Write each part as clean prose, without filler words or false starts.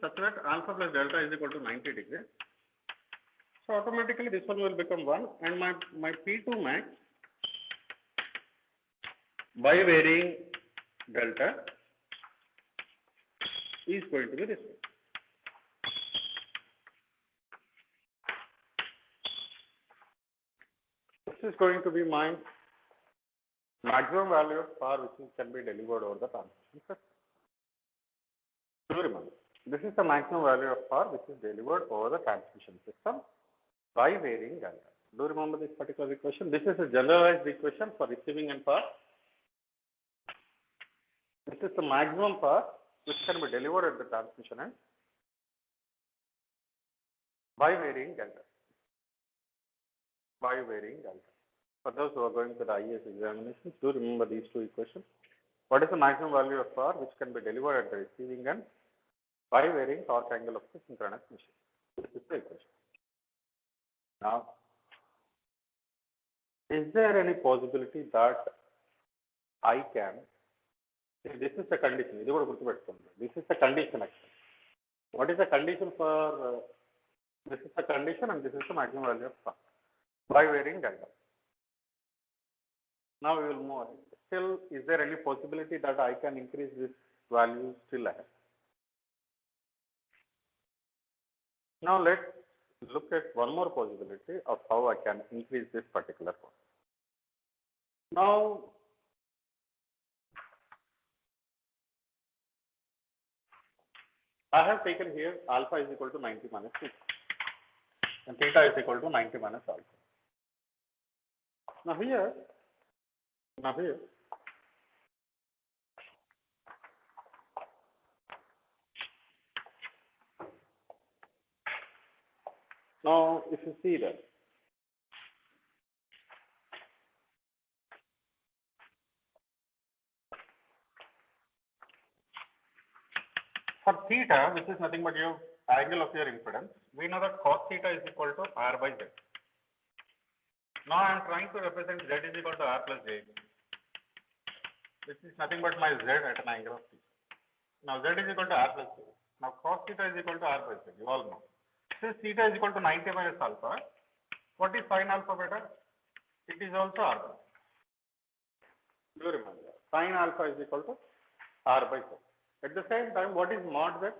such that alpha plus delta is equal to 90 degrees. So automatically this one will become 1 and my P2 max by varying delta is going to be this way. This is going to be my maximum value of power which can be delivered over the transmission system. Do remember, this is the maximum value of power which is delivered over the transmission system by varying delta. Do remember this particular equation? This is a generalized equation for receiving end power. This is the maximum power which can be delivered at the transmission end by varying delta. By varying delta. For those who are going to the IAS examinations, do remember these two equations. What is the maximum value of power which can be delivered at the receiving end by varying torque angle of the synchronous machine? This is the equation. Now, is there any possibility that I can, this is the condition, this is the condition actually. What is the condition for, this is the condition and this is the maximum value of power by varying delta. Now we will move on. Still, is there any possibility that I can increase this value still ahead? Now let's look at one more possibility of how I can increase this particular one. Now, I have taken here alpha is equal to 90 minus 6 and theta is equal to 90 minus alpha. Now here, now if you see that, for theta, which is nothing but your angle of your impedance, we know that cos theta is equal to R by Z. Now I am trying to represent Z is equal to R plus J, which is nothing but my Z at an angle of theta. Now Z is equal to R plus J. Now cos theta is equal to R by Z, you all know. Since theta is equal to 90 minus alpha, what is sin alpha beta? It is also R by Z. Do remember, sin alpha is equal to R by Z. At the same time, what is mod Z?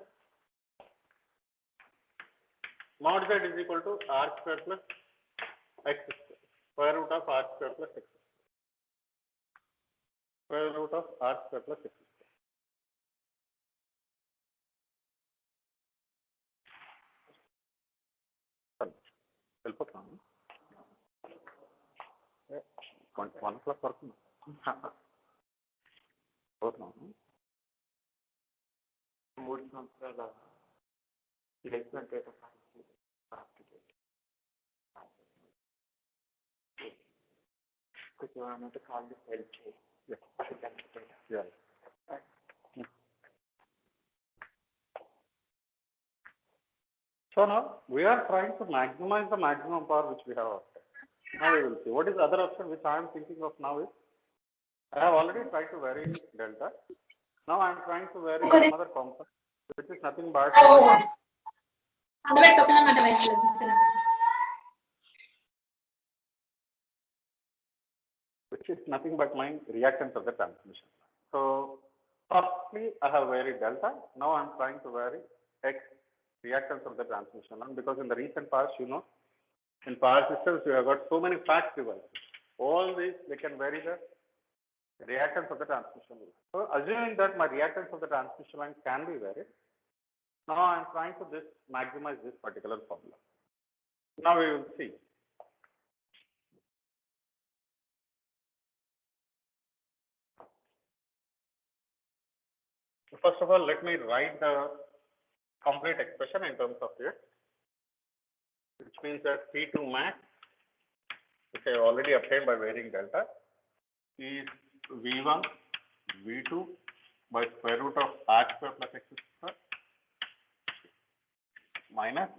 Mod Z is equal to R square plus X square, square root of R square plus X square. Square root of R square plus X square. Help us now. 1 o'clock work. What now? Mood సంవత్సరాల placement data కొంచెం అన్నట్టు call help చేయి. Yeah. So now we are trying to maximize the maximum power which we have obtained. Now we will see what is the other option which I am thinking of now is I have already tried to vary delta. Now I am trying to vary another component which is nothing but my reactance of the transmission. So firstly I have varied delta. Now I am trying to vary X reactance of the transmission line, because in the recent past, you know, in power systems we have got so many fact devices. All these they can vary the reactance of the transmission line. So assuming that my reactance of the transmission line can be varied, now I am trying to maximize this particular formula. Now we will see. First of all, let me write the complete expression in terms of it, which means that P2 max, which I have already obtained by varying delta, is V1 V2 by square root of R square plus X square minus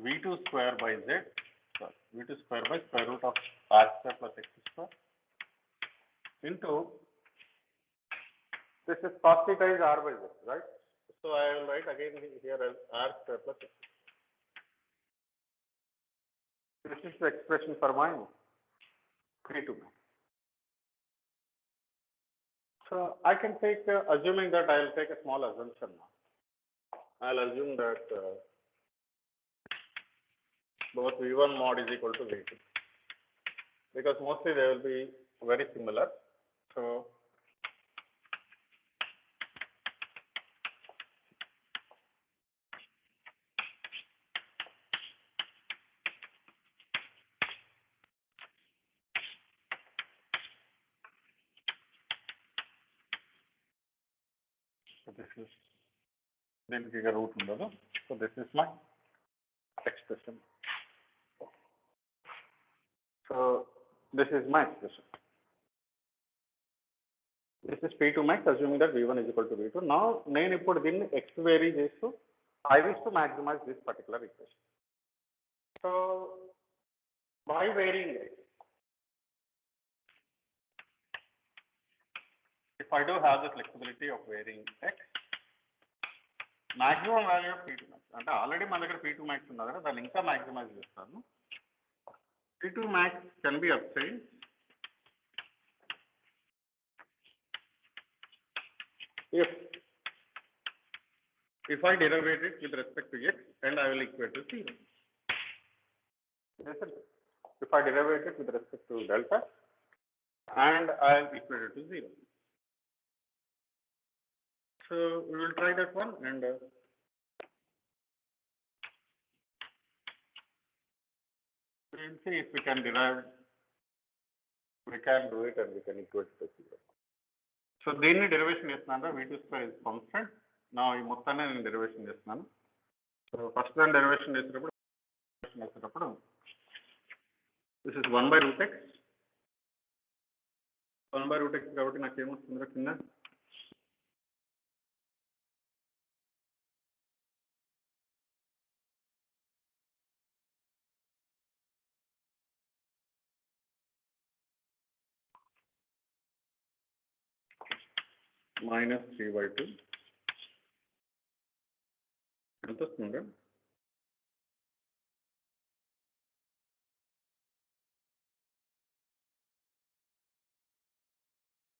V2 square by Z, V2 square by square root of R square plus X square into, this is cos theta is R by Z, right? So I will write again here as r square plus x. This is the expression for my P2 max. So I can take, assuming that I will take a small assumption now. I'll assume that both V1 mod is equal to V2 because mostly they will be very similar. So this is then root under. So this is my expression. So this is my expression. This is P2 max, assuming that V1 is equal to V2. Now, నేను ఇప్పుడు దీన్ని x vary చేస్తూ I wish to maximize this particular equation. So by varying x, if I do have the flexibility of varying x, maximum value of P2 max అంటే already మన దగ్గర P2 max ఉంది కదా దాన్ని ఇంకా maximize చేస్తాను. P2 max can be obtained if I derivate it with respect to x and I will equate to 0. If I derivate it with respect to delta and I will equate it to 0. So we will try that one and we will see if we can derive, we can do it and we can equate it to 0. So దీన్ని derivation చేస్తున్నాను V2 square is constant. నా ఈ మొత్తాన్ని నేను derivation చేస్తున్నాను. So first దాన్ని derivation చేసేటప్పుడు this is 1 by root x. 1 by root x కాబట్టి నాకు ఏమొస్తుందో కింద minus 3 by 2 ఎంత వస్తుంది?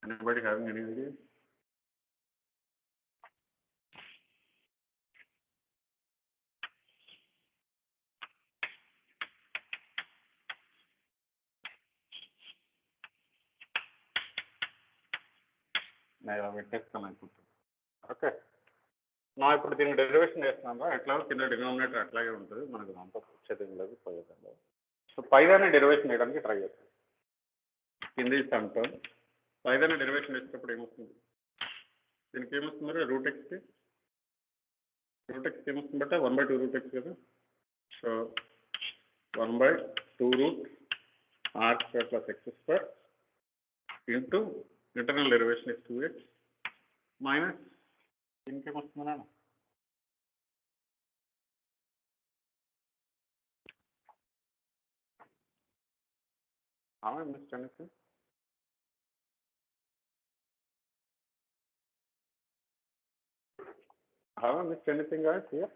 Anybody having any idea? నేను పెట్టేస్తాను అనుకుంటున్నాను. ఓకే నా ఇప్పుడు దీన్ని డెరివేషన్ చేస్తున్నాను ఎట్లా కింద డినామినేటర్ అట్లాగే ఉంటుంది మనకు అంతా వచ్చేది లేదు పోయేదండి. సో పైదాన్ని డెరివేషన్ చేయడానికి ట్రై చేస్తాను. కింద సమ్ టర్మ్ పైదాన్ని డెరివేషన్ చేసేటప్పుడు ఏమొస్తుంది దీనికి ఏమొస్తుంది రూట్ ఎక్స్కి ఏమొస్తుంది బట్ట 1 by 2 root x కదా. So 1 by 2 root r square plus x square into internal derivation is 2x minus ఇంకేమొస్తుందా have I missed anything? Have I missed anything guys here?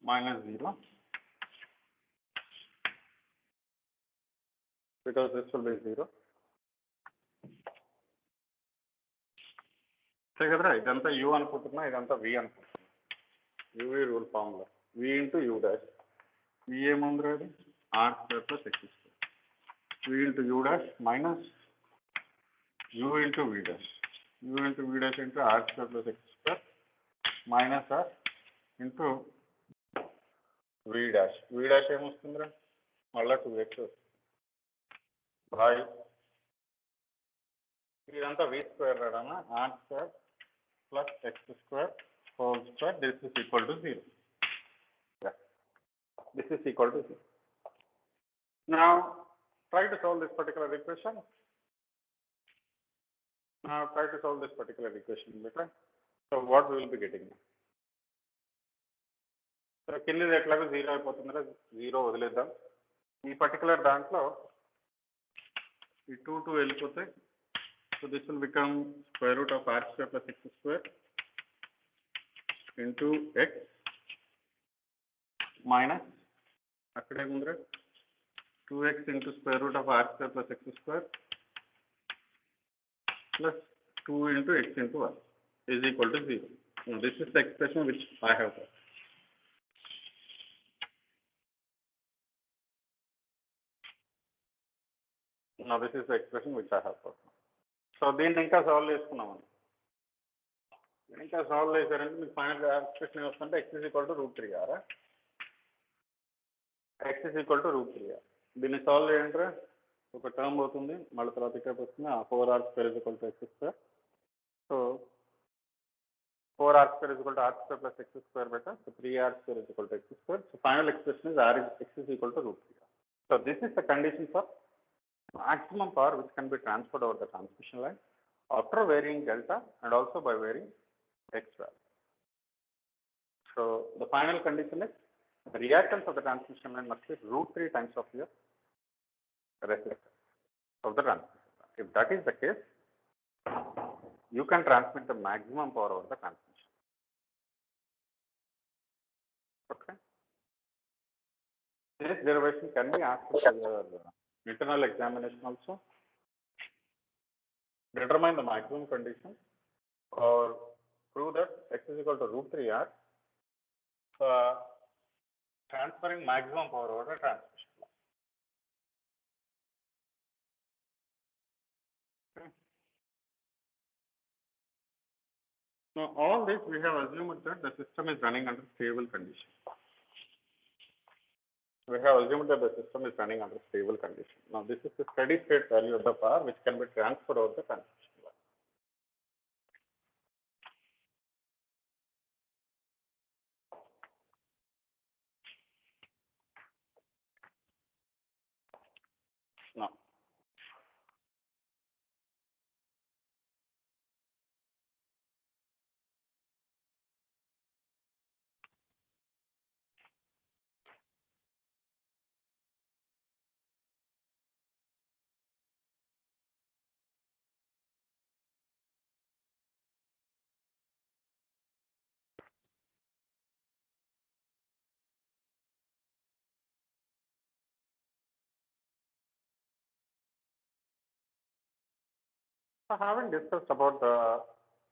Minus 0 because this will be 0. సరే కదరా ఇదంతా u అనుకుంటున్నా ఇదంతా v అనుకుంటున్నా uv rule formula v into u dash v ఏముందిరా అది r square plus x square v into u dash minus u into v dash u into v dash into r square plus x square minus r into v dash ఏమొస్తుందిరా మళ్ళీ 2x by ఇదంతా v square రాడనా r square plus x square whole square, this is equal to 0. Yeah, this is equal to 0. Now, try to solve this particular equation. Now, try to solve this particular equation better. So, what we will be getting? So, కింది ఎట్లాగో 0 అయిపోతుందా, 0 వదిలేద్దాం. ఈ particular దాంట్లో ఈ 2 వెళ్ళిపోతాయి. So, this will become square root of r square plus x square into x minus అక్కడే ముందర 2x into square root of r square plus x square plus 2 into x into y is equal to 0. Now, this is the expression which I have got. Now, this is the expression which I have got. So, దీన్ని ఇంకా solve చేసుకున్నాం. ఇంకా solve చేశారంటే మీకు final expression వస్తుంటే x is equal to √3r. x is equal to √3r. దీన్ని solve చేయండి. ఒక టర్మ్ అవుతుంది, మళ్ళీ తర్వాత ఇక్కడ వస్తుంది 4r square is equal to x square. So, 4r square is equal to r square plus x square beta. So, 3r square is equal to x square. So, final expression is x is equal to √3r. So, this is the condition for maximum power which can be transferred over the transmission line after varying delta and also by varying x value. So, the final condition is the reactance of the transmission line must be √3 times of your resistance of the transmission line. If that is the case, you can transmit the maximum power over the transmission. Okay. This derivation can be asked for your internal examination also. Determine the maximum condition or prove that x is equal to √3r transferring maximum power over the transmission line. Okay. Now, all this we have assumed that the system is running under stable condition. We have assumed that the system is running under stable condition. Now, this is the steady state value of the power which can be transferred over the transmission line. Now, having discussed about the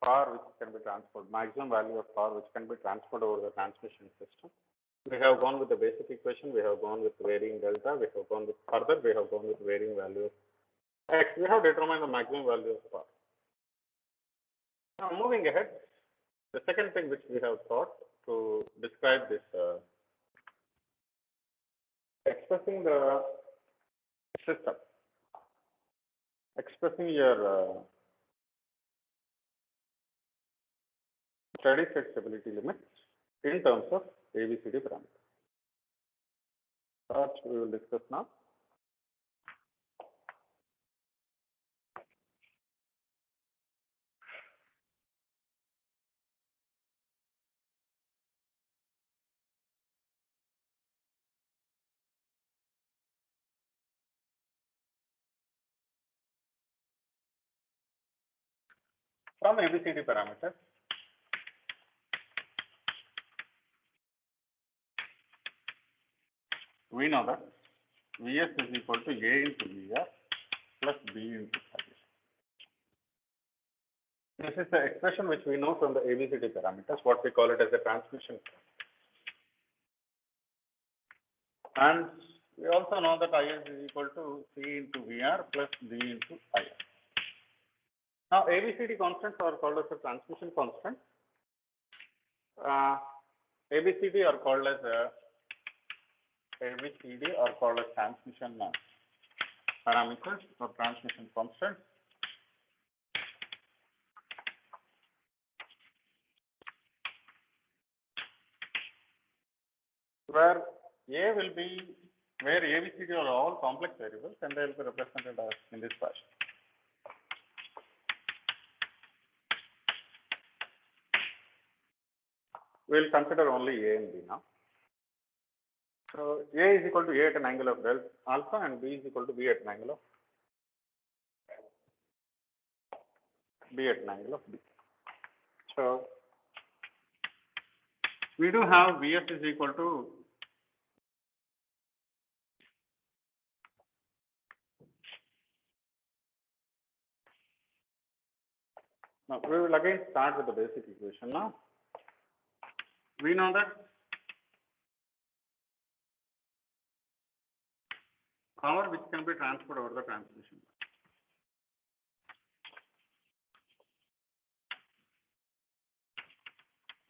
power which can be transferred, maximum value of power which can be transferred over the transmission system, we have gone with the basic equation, we have gone with varying delta, we have gone with further, we have gone with varying value of x, we have determined the maximum value of power. Now, moving ahead, the second thing which we have thought to describe this expressing the system, expressing your steady state stability limits in terms of ABCD parameters. That we will discuss now. From ABCD parameters, we know that Vs is equal to A into Vr plus B into I. This is the expression which we know from the ABCD parameters, what we call it as a transmission current. And we also know that Is is equal to C into Vr plus B into Ir. Now, ABCD constants are called as a transmission constant. ABCD are called as transmission parameters or transmission constants. where A will be, where A, B, C, D are all complex variables and they will be represented as in this fashion. We will consider only A and B now. So A is equal to A at an angle of delta alpha and B is equal to B at an angle of B. So we do have Vs is equal to now we will again start with the basic equation now. We know that power which can be transferred over the transmission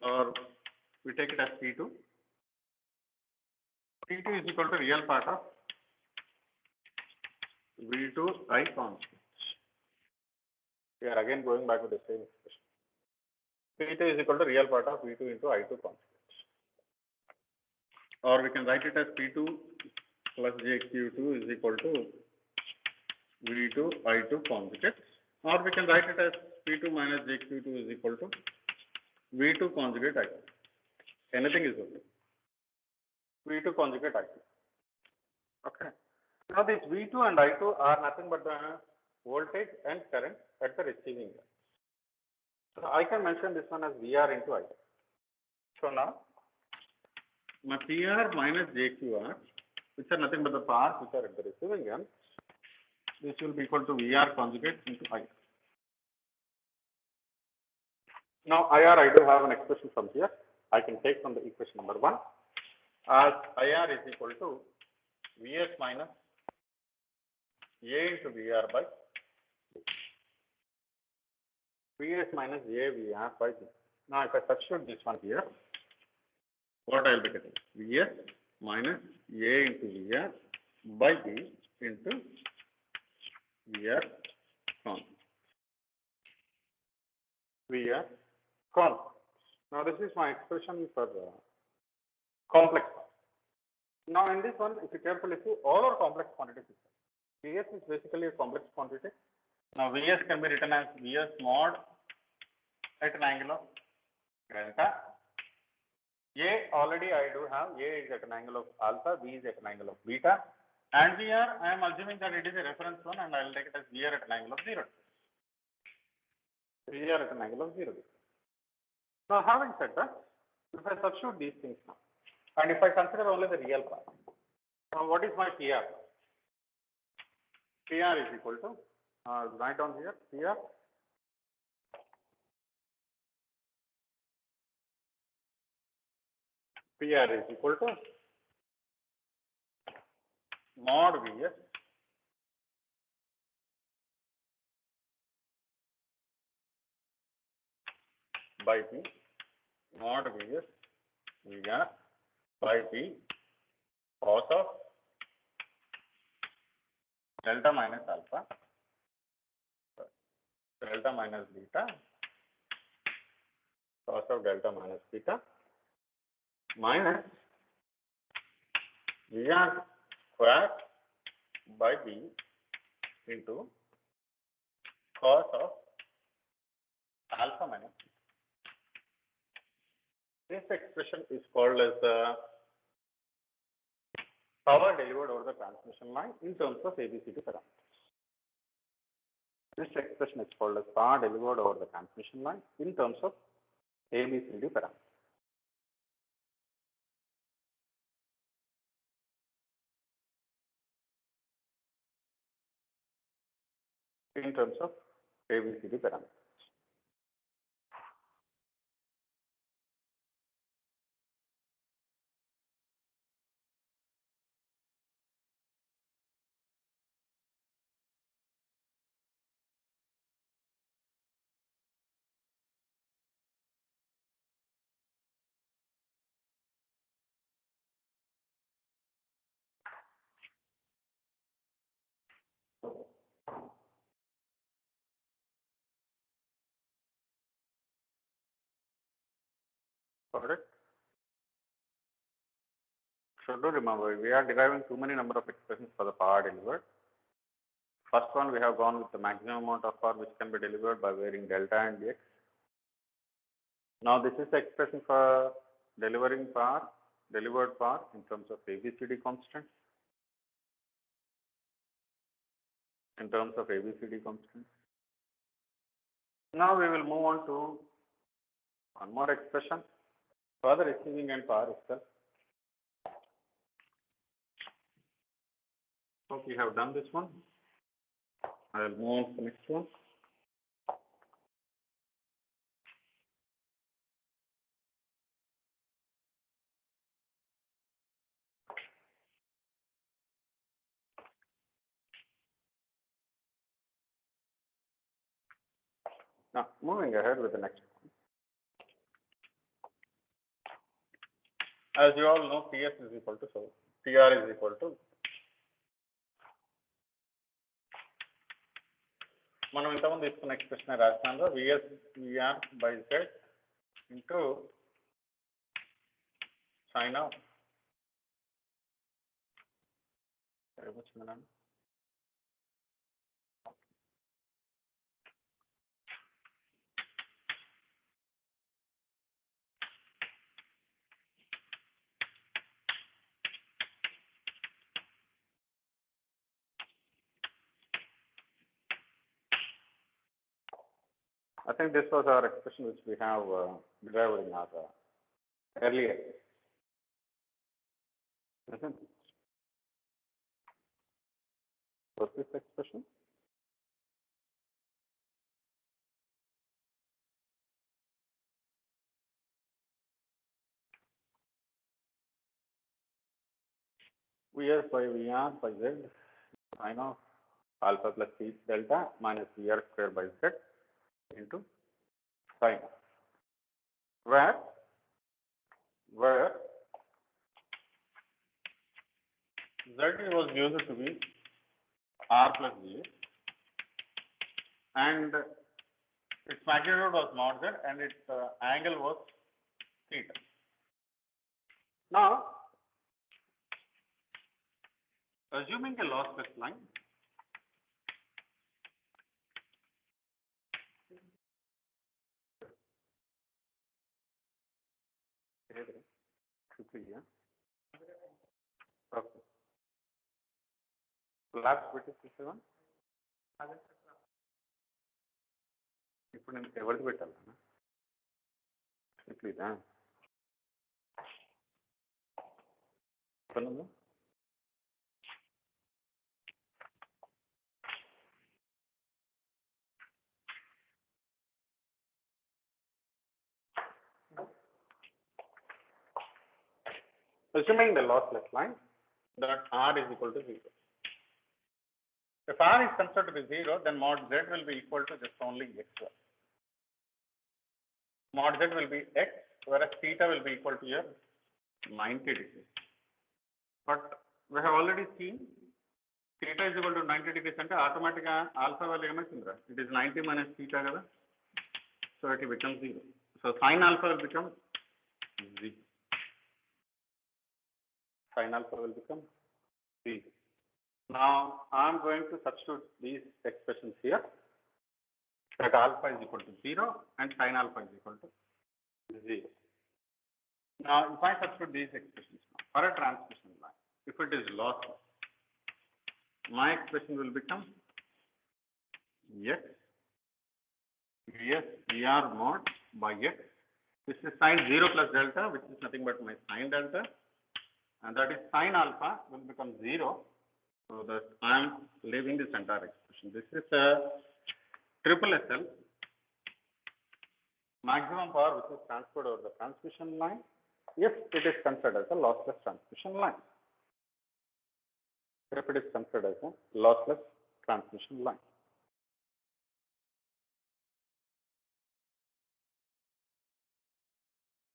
or we take it as P2. P2 is equal to real part of V2 I constant. We are again going back to the same expression. P2 is equal to real part of V2 into I2 constant. Or we can write it as P2 plus JQ2 is equal to V2 I2 conjugate. Or we can write it as P2 minus JQ2 is equal to V2 conjugate I2. Anything is okay. V2 conjugate I2. Okay. Now this V2 and I2 are nothing but the voltage and current at the receiving end. So I can mention this one as VR into I2. So now my PR minus JQR, which are nothing but the parts which are at the receiving end, this will be equal to VR conjugate into I2. Now IR, I do have an expression from here. I can take from the equation number 1 as IR is equal to Vs minus A into VR by Vs minus A VR by B. Now if I substitute this one here, what I will be getting? Vs minus A into VR by B into VR constant. VR constant. Now this is my expression for complex part. Now in this one, if you carefully see, all are complex quantities. Vs is basically a complex quantity. Now Vs can be written as Vs mod at an angle of delta. A already I do have, A is at an angle of alpha, B is at an angle of beta. And VR, I am assuming that it is a reference one and I will take it as VR at an angle of 0. VR at an angle of 0. Now having said that, if I substitute these things now, and if I consider only the real part, now what is my PR? PR is equal to, write down here, PR is equal to mod Vs by B, mod Vs VR by B cos of delta minus alpha, delta minus beta, cos of delta minus beta, minus VR square by B into cos of alpha minus beta. This expression is called as the power delivered over the transmission line in terms of ABCD parameters. This expression is called as power delivered over the transmission line in terms of ABCD parameters. In terms of ABCD parameters. Correct? So do remember, we are deriving too many number of expressions for the power delivered. First one, we have gone with the maximum amount of power which can be delivered by varying delta and x. Now this is the expression for delivering power, delivered power in terms of ABCD constants. In terms of ABCD constants. Now we will move on to one more expression for the receiving end power itself. So we have done this one. I will move on to the next one. Now moving ahead with the next one. As you all know, TS is equal to, so TR is equal to, మనం ఇంతకుముందు తీసుకున్న expression రాసినాము VS VR by Z into sine of ఏమొచ్చింది. I think this was our expression which we have derived in our earlier. Isn't it? Was this expression? Vs by Vr by Z sin of alpha plus C delta minus Vr square by Z into sin, where Z was used to be R plus V and its magnitude was mod Z and its angle was theta. Now, assuming a lossless line, okay. Last bit is this one. ఇప్పుడు నేను ఎవరిది పెట్టాలన్నా ఇట్లీదా చెప్పండి. Assuming the lossless line that R is equal to 0. If R is considered to be 0, then mod Z will be equal to just only x. Mod Z will be x, whereas theta will be equal to your 90 degrees. But we have already seen theta is equal to 90 degrees and automatically alpha value it is 90 minus theta, so it becomes 0. So sin alpha will become 0. Sin alpha will become 0. Now I am going to substitute these expressions here, that alpha is equal to 0 and sin alpha is equal to 0. Now if I substitute these expressions now, for a transmission line, if it is lossless, my expression will become x Vs Vr mod by x. This is sin 0 plus delta, which is nothing but my sin delta, and that is sin alpha will become 0. So that I am leaving this entire expression. This is a triple SL, maximum power which is transferred over the transmission line if it is considered as a lossless transmission line. If it is considered as a lossless transmission line.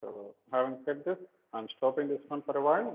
So having said this, I am stopping this one for a while.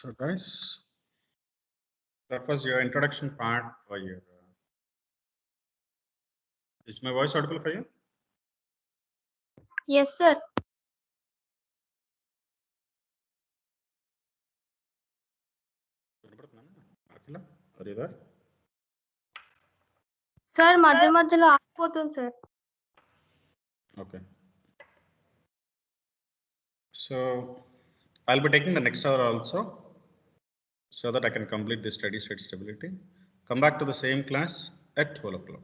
So guys, that was your introduction part for your. Is my voice audible for you? Yes, sir. Akhila, are you there? Sir మధ్య మధ్యలో ఆగిపోతుంది sir. Okay. So I'll be taking the next hour also, so that I can complete the steady state stability. Come back to the same class at 12 o'clock.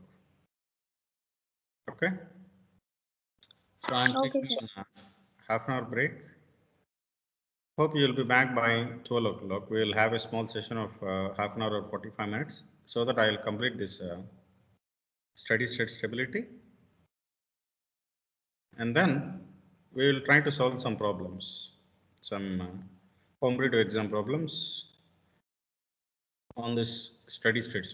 Okay. So I'm Okay, taking sir. a half an hour break. Hope you will be back by 12 o'clock. We will have a small session of half an hour or 45 minutes, so that I will complete this steady state stability. And then we will try to solve some problems, some competitive exam problems on this steady state.